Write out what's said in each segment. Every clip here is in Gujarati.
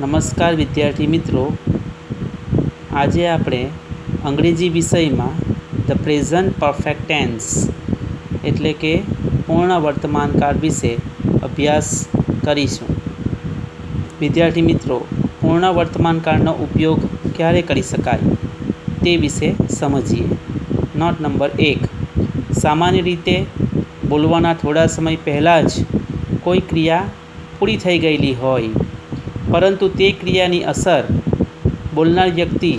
નમસ્કાર વિદ્યાર્થી મિત્રો, આજે આપણે અંગ્રેજી વિષયમાં ધ પ્રેઝન્ટ પરફેક્ટ ટેન્સ એટલે કે પૂર્ણ વર્તમાનકાળ વિશે અભ્યાસ કરીશું. વિદ્યાર્થી મિત્રો, પૂર્ણ વર્તમાનકાળનો ઉપયોગ ક્યારે કરી શકાય તે વિશે સમજીએ. Note number 1. સામાન્ય રીતે બોલવાના થોડા સમય પહેલાં જ કોઈ ક્રિયા પૂરી થઈ ગયેલી હોય, પરંતુ તે ક્રિયાની અસર બોલનાર વ્યક્તિ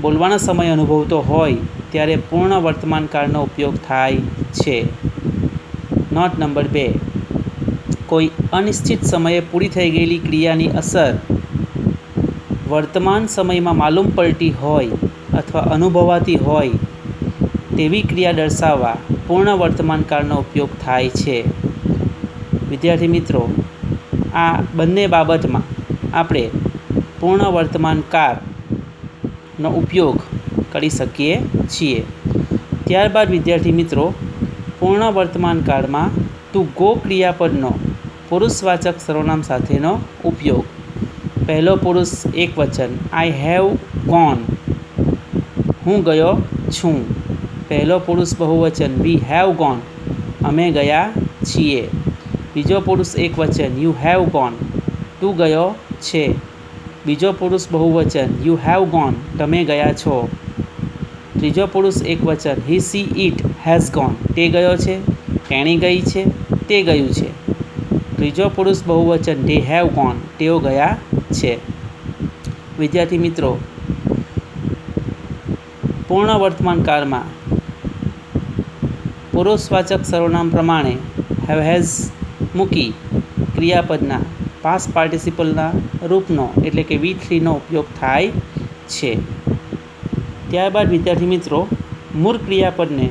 બોલવાના સમય અનુભવતો હોય ત્યારે પૂર્ણ વર્તમાનકાળનો ઉપયોગ થાય છે. Note number 2. કોઈ અનિશ્ચિત સમયે પૂરી થઈ ગયેલી ક્રિયાની અસર વર્તમાન સમયમાં માલુમ પડતી હોય અથવા અનુભવાતી હોય તેવી ક્રિયા દર્શાવવા પૂર્ણ વર્તમાનકાળનો ઉપયોગ થાય છે. વિદ્યાર્થી મિત્રો, આ બંને બાબતમાં આપણે પૂર્ણ વર્તમાનકાળનો ઉપયોગ કરી શકીએ છીએ. ત્યારબાદ વિદ્યાર્થી મિત્રો, પૂર્ણ વર્તમાનકાળમાં ટુ ગો ક્રિયાપદનો પુરુષવાચક સર્વનામ સાથેનો ઉપયોગ. પહેલો પુરુષ એકવચન આઈ હેવ ગોન, હું ગયો છું. પહેલો પુરુષ બહુવચન વી હેવ ગોન, અમે ગયા છીએ. બીજો પુરુષ એકવચન યુ હેવ ગોન, તું ગયો છે. બીજો પુરુષ બહુવચન યુ હેવ ગોન, તમે ગયા છો. ત્રીજો પુરુષ એકવચન he she it has gone, તે ગયો છે, તેણી ગઈ છે, તે ગયું છે. ત્રીજો પુરુષ બહુવચન ધે હેવ ગોન, તેઓ ગયા છે. વિદ્યાર્થી મિત્રો, પૂર્ણ વર્તમાનકાળમાં પુરુષવાચક સર્વનામ પ્રમાણે હેવ હેઝ મૂકી ક્રિયાપદના પાસ્ટ પાર્ટિસિપલના રૂપનો એટલે કે V3નો ઉપયોગ થાય છે. ત્યારબાદ વિદ્યાર્થી મિત્રો, મૂળ ક્રિયાપદને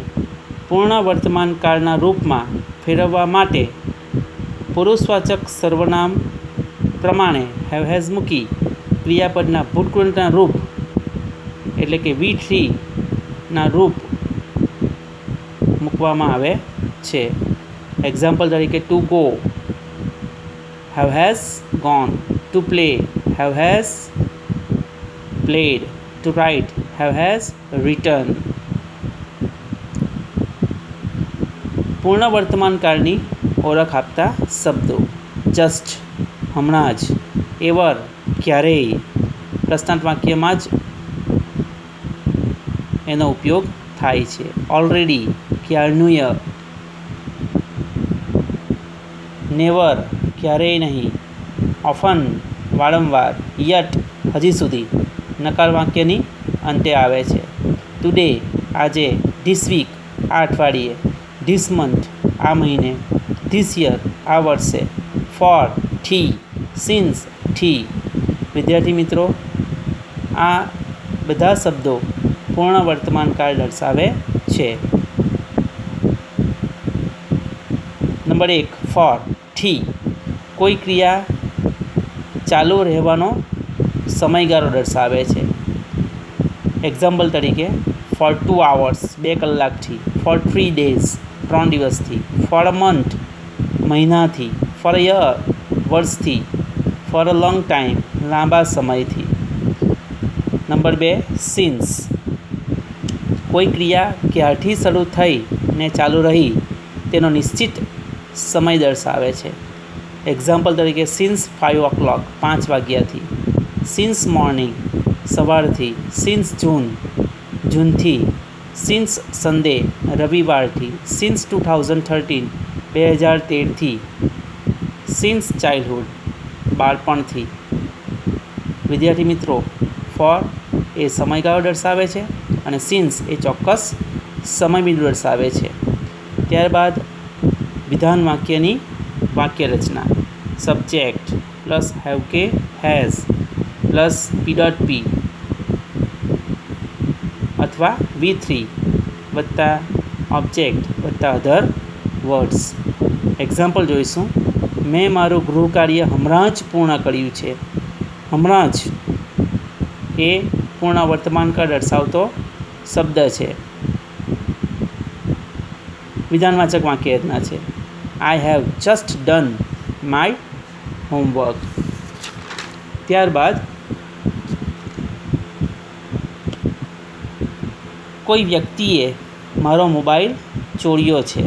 પૂર્ણ વર્તમાનકાળના રૂપમાં ફેરવવા માટે પુરુષવાચક સર્વનામ પ્રમાણે હેવ હેઝ મૂકી ક્રિયાપદના ભૂતકૃતના રૂપ એટલે કે V3ના રૂપ મૂકવામાં આવે છે. એક્ઝામ્પલ તરીકે to go have has gone, to play have has played, to write have has written. પૂર્ણ વર્તમાનકાળની ઓળખ આપતા શબ્દો: જસ્ટ હમણાં જ, એવર ક્યારેય, પ્રશ્નાર્થ વાક્યમાં જ એનો ઉપયોગ થાય છે. ઓલરેડી ક્યારનું, નેવર ક્યારેય નહીં, ઓફન વારંવાર, યટ હજી સુધી નકાર વાક્યની અંતે આવે છે. ટુડે આજે, ધીસ વીક આ અઠવાડિયે, ધીસ મંથ આ મહિને, ધીસ યર આ વર્ષે, ફોર થી, સિન્સ થી. વિદ્યાર્થી મિત્રો, આ બધા શબ્દો પૂર્ણ વર્તમાનકાળ દર્શાવે છે. નંબર 1. ફોર થી કોઈ ક્રિયા ચાલુ રહેવાનો સમયગાળો દર્શાવે છે. એક્ઝામ્પલ તરીકે ફોર 2 hours 2 કલાકથી, ફોર 3 days 3 દિવસથી, ફોર અ મંથ મહિનાથી, ફોર અ યર વર્ષથી, ફોર અ લોંગ ટાઈમ લાંબા સમયથી. નંબર 2. સિન્સ કોઈ ક્રિયા ક્યારથી શરૂ થઈ ને ચાલુ રહી તેનો નિશ્ચિત સમય દર્શાવે છે. એક્ઝામ્પલ તરીકે સિન્સ 5 o'clock 5 વાગ્યાથી, સિન્સ મોર્નિંગ સવારથી, સિન્સ જૂન જૂનથી, સિન્સ સન્ડે રવિવારથી, સિન્સ 2013 2013થી, સિન્સ ચાઇલ્ડહુડ બાળપણથી. વિદ્યાર્થી મિત્રો, ફોર એ સમયગાળો દર્શાવે છે અને સિન્સ એ ચોક્કસ સમયબિંદુ દર્શાવે છે. ત્યારબાદ વિધાન વાક્યની વાક્ય રચના: સબ્જેક્ટ પ્લસ હેવ કે હેઝ પ્લસ P.P અથવા V3 વત્તા ઓબ્જેક્ટ વત્તા અધર વર્ડ્સ. એક્ઝામ્પલ જોઈશું: મેં મારું ગૃહ કાર્ય હમણાં જ પૂર્ણ કર્યું છે. હમણાં જ એ પૂર્ણ વર્તમાનકાળ દર્શાવતો શબ્દ છે. વિધાનવાચક વાક્ય રચના છે: I have just done my homework. ત્યારબાદ કોઈ વ્યક્તિએ મારો મોબાઈલ ચોર્યો છે.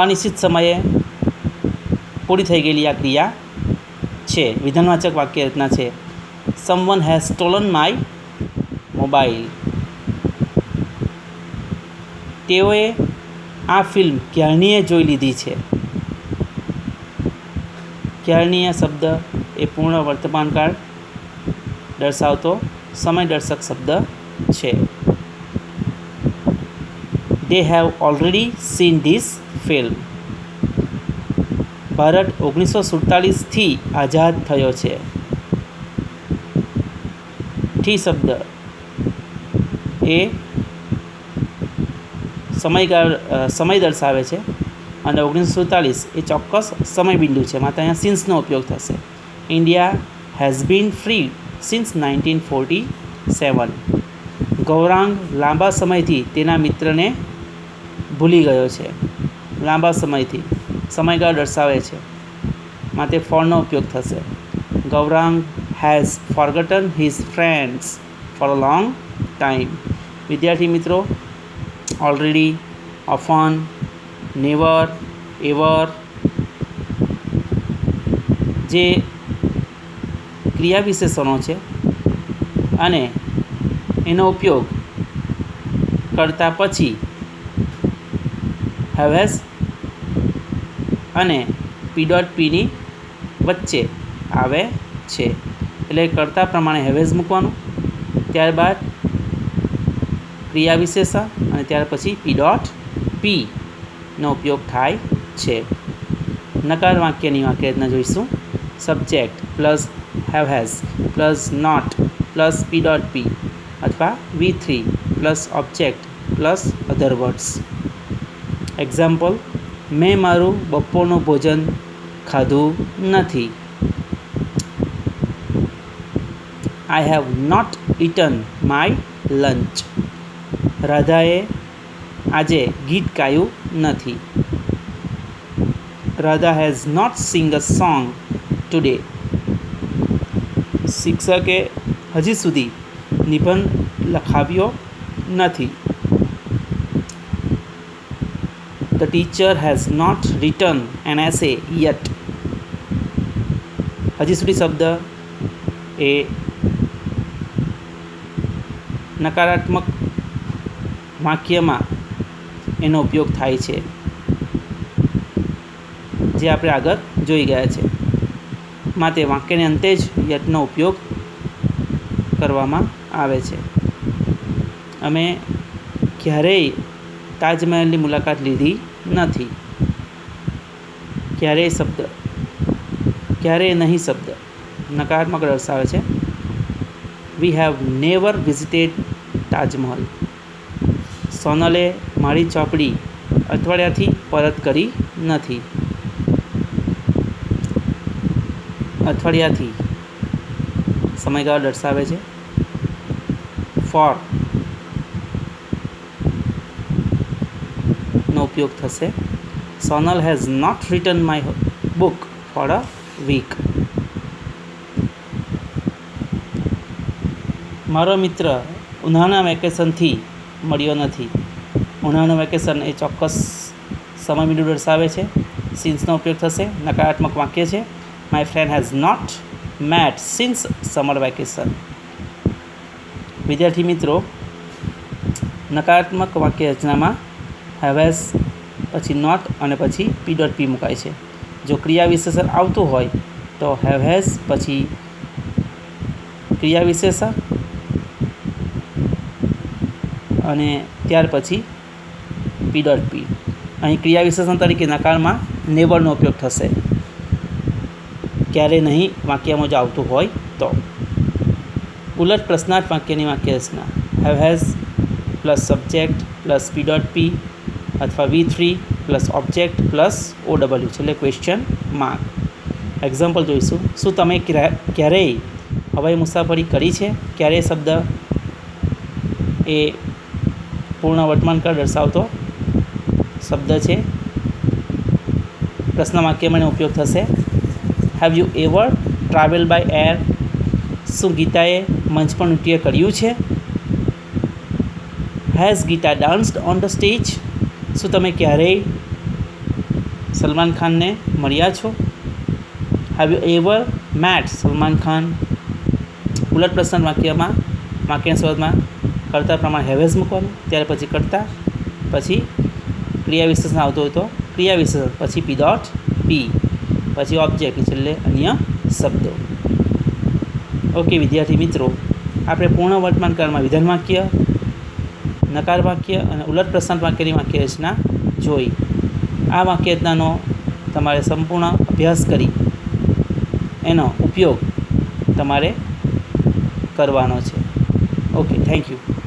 અનિશ્ચિત સમયે પૂરી થઈ ગયેલી આ ક્રિયા છે. વિધાનવાચક વાક્ય રચના છે. Someone has stolen my mobile. તેઓએ આ ફિલ્મ ક્યારનીએ જોઈ લીધી છે. ક્યારનીય શબ્દ એ પૂર્ણ વર્તમાનકાળ દર્શાવતો સમયદર્શક શબ્દ છે. They have already seen this film. Bharat 1947થી આઝાદ થયો છે. થી શબ્દ એ સમય દર્શાવે છે અને 1947 એ ચોક્કસ સમય બિંદુ છે. માત્ર અહીંયા સિન્સનો ઉપયોગ થશે. India has been free since 1947. Gaurang લાંબા સમયથી તેના મિત્રને ભૂલી ગયો છે. લાંબા સમયથી સમયગાળો દર્શાવે છે. માટે ફોરનો ઉપયોગ થશે. Gaurang has forgotten his friends for a long time. વિદ્યાર્થી મિત્રો, ઓલરેડી, ઓફન, નેવર, એવર જે ક્રિયા વિશેષણો છે અને એનો ઉપયોગ કરતા પછી હેવ હેઝ અને પી.પીની વચ્ચે આવે છે. એટલે કરતા પ્રમાણે હેવેઝ મૂકવાનું, ત્યારબાદ ક્રિયા વિશેષણ અને ત્યાર પછી પીનો ઉપયોગ થાય છે. નકાર વાક્યની વાક્યરચના જોઈશું. Subject plus have has plus not plus P અથવા V3 plus object plus other words. Example: મેં મારું બપોરનું ભોજન ખાધું નથી. I have not eaten my lunch. રાધાએ આજે ગીત ગાયું નથી. Radha has not sing a song today. શિક્ષકે હજી સુધી નિબંધ લખાવ્યો નથી. The teacher has not written an essay yet. હજી સુધી શબ્દ એ નકારાત્મક વાક્યમાં એનો ઉપયોગ થાય છે, જે આપણે આગળ જોઈ ગયા છે. માટે વાક્યને અંતે જ યટનો ઉપયોગ કરવામાં આવે છે. અમે ક્યારેય તાજમહેલની મુલાકાત લીધી નથી. ક્યારેય શબ્દ ક્યારેય નહીં શબ્દ નકારાત્મક દર્શાવે છે. We have never visited Taj Mahal. સોનલે મારી ચોપડી અઠવાડિયાથી પરત કરી નથી. અઠવાડિયાથી સમયગાળો દર્શાવે છે. ફોર નો ઉપયોગ થશે. Sonal has not written my book for a week. મારો મિત્ર ઉનાળાના વેકેશનથી મળ્યો નથી. ઉનાળાનું વેકેશન એ ચોક્કસ સમય બિંદુ દર્શાવે છે. સિન્સનો ઉપયોગ થશે. નકારાત્મક વાક્ય છે. My friend has not met since summer vacation. વિદ્યાર્થી મિત્રો, નકારાત્મક વાક્ય રચનામાં હેવેઝ પછી નોટ અને પછી પી મુકાય છે. જો ક્રિયા વિશેષણ આવતું હોય તો હેવ હેઝ પછી ક્રિયા વિશેષણ અને ત્યાર પછી પી. અહીં ક્રિયા વિશેષણ તરીકે નકારમાં નેવરનો ઉપયોગ થશે. ક્યારે નહીં વાક્યમાં જો આવતું હોય તો. ઉલટ પ્રશ્નાર્થ વાક્યની વાક્ય રચના: have has plus subject plus P અથવા V3 plus object plus OW છે, એટલે ક્વેશ્ચન માર્ક. એક્ઝામ્પલ જોઈશું. શું તમે ક્યારેય હવાઈ મુસાફરી કરી છે? ક્યારેય શબ્દ એ પૂર્ણ વર્તમાનકાળ દર્શાવતો શબ્દ છે. પ્રશ્ન વાક્યમાં એનો ઉપયોગ થશે. Have you ever travel by air? શું ગીતાએ મંચ પર નૃત્ય કર્યું છે? Has Geeta danced on the stage? શું તમે ક્યારેય સલમાન ખાનને મળ્યા છો? Have you ever met Salman Khan? ઉલટ પ્રશ્ન વાક્યના શરૂઆતમાં કરતા પ્રમાણે હેવેઝ મૂકવાનું, ત્યાર પછી કરતા, પછી ક્રિયા વિશેષણ આવતો હોય તો ક્રિયા વિશેષણ, પછી પી ડોટ પી, પછી ઓબ્જેક્ટ, છેલ્લે અન્ય શબ્દો. ઓકે વિદ્યાર્થી મિત્રો, આપણે પૂર્ણ વર્તમાન કાળમાં વિધાન વાક્ય, નકાર વાક્ય અને ઉલટ પ્રશ્ન વાક્યની વાક્ય રચના જોઈ. આ વાક્ય રચનાનો તમારે સંપૂર્ણ અભ્યાસ કરી એનો ઉપયોગ તમારે કરવાનો છે. Okay, thank you.